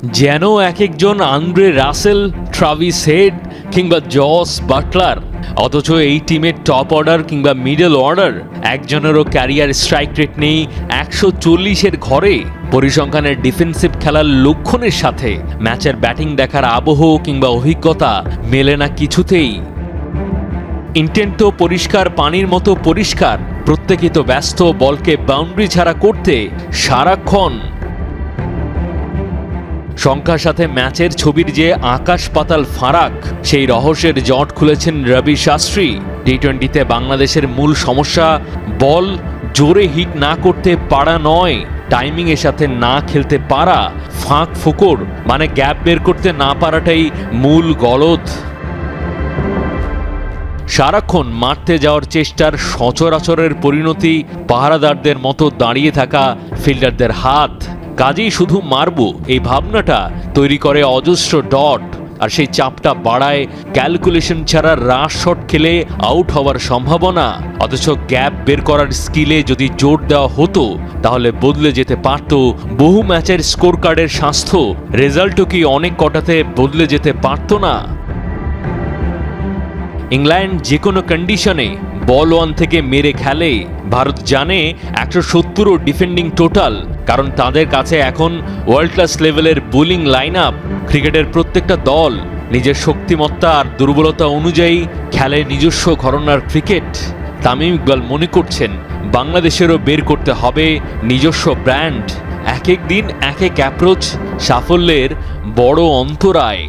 যেন এক একজন আন্দ্রে রাসেল, ট্রাভিস হেড কিংবা জস বাটলার, অথচ এই টিমের টপ অর্ডার কিংবা মিডল অর্ডার একজনেরও ক্যারিয়ার স্ট্রাইক রেট নেই 140-এর ঘরে। পরিসংখ্যানের ডিফেন্সিভ খেলার লক্ষণের সাথে ম্যাচের ব্যাটিং দেখার আবহ কিংবা অভিজ্ঞতা মেলে না কিছুতেই। ইন্টেন্ট তো পরিষ্কার পানির মতো পরিষ্কার, প্রত্যেকেই তো ব্যস্ত বলকে বাউন্ডারি ছাড়া করতে সারাক্ষণ। সংখ্যার সাথে ম্যাচের ছবির যে আকাশ পাতাল ফারাক, সেই রহস্যের জট খুলেছেন রবি শাস্ত্রী। টি-20তে বাংলাদেশের মূল সমস্যা বল জোরে হিট না করতে পারা নয়, টাইমিং এর সাথে না খেলতে পারা। ফাঁক ফোকর মানে গ্যাপ বের করতে না পারাটাই মূল গলদ। সারাক্ষণ মারতে যাওয়ার চেষ্টার সচরাচরের পরিণতি পাহারাদারদের মতো দাঁড়িয়ে থাকা ফিল্ডারদের হাত। কাজেই শুধু মারব এই ভাবনাটা তৈরি করে অজস্র ডট, আর সেই চাপটা বাড়ায় ক্যালকুলেশন ছাড়া রাশ শট খেলে আউট হওয়ার সম্ভাবনা। অথচ গ্যাপ বের করার স্কিলে যদি জোর দেওয়া হতো তাহলে বদলে যেতে পারত বহু ম্যাচের স্কোর কার্ডের স্বাস্থ্য। রেজাল্টও কি অনেক কটাতে বদলে যেতে পারত না? ইংল্যান্ড যে কোনো কন্ডিশনে বল ওয়ান থেকে মেরে খেলে। ভারত জানে 170 ডিফেন্ডিং টোটাল, কারণ তাদের কাছে এখন ওয়ার্ল্ড ক্লাস লেভেলের বোলিং লাইন আপ। ক্রিকেটের প্রত্যেকটা দল নিজের শক্তিমত্তা আর দুর্বলতা অনুযায়ী খেলে নিজস্ব ঘরানার ক্রিকেট। তামিম ইকবাল মনে করছেন বাংলাদেশেরও বের করতে হবে নিজস্ব ব্র্যান্ড। এক এক দিন এক এক অ্যাপ্রোচ সাফল্যের বড় অন্তরায়।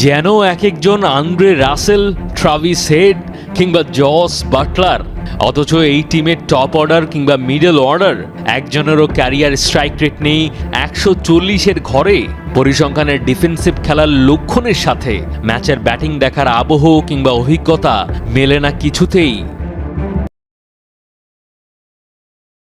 যেন এক একজন আন্দ্রে রাসেল, ট্রাভিস হেড কিংবা জস বাটলার, অথচ এই টিমের টপ অর্ডার কিংবা মিডল অর্ডার একজনেরও ক্যারিয়ার স্ট্রাইক রেট নেই 140-এর ঘরে। পরিসংখ্যানের ডিফেন্সিভ খেলার লক্ষণের সাথে ম্যাচের ব্যাটিং দেখার আবহ কিংবা অভিজ্ঞতা মেলে না কিছুতেই।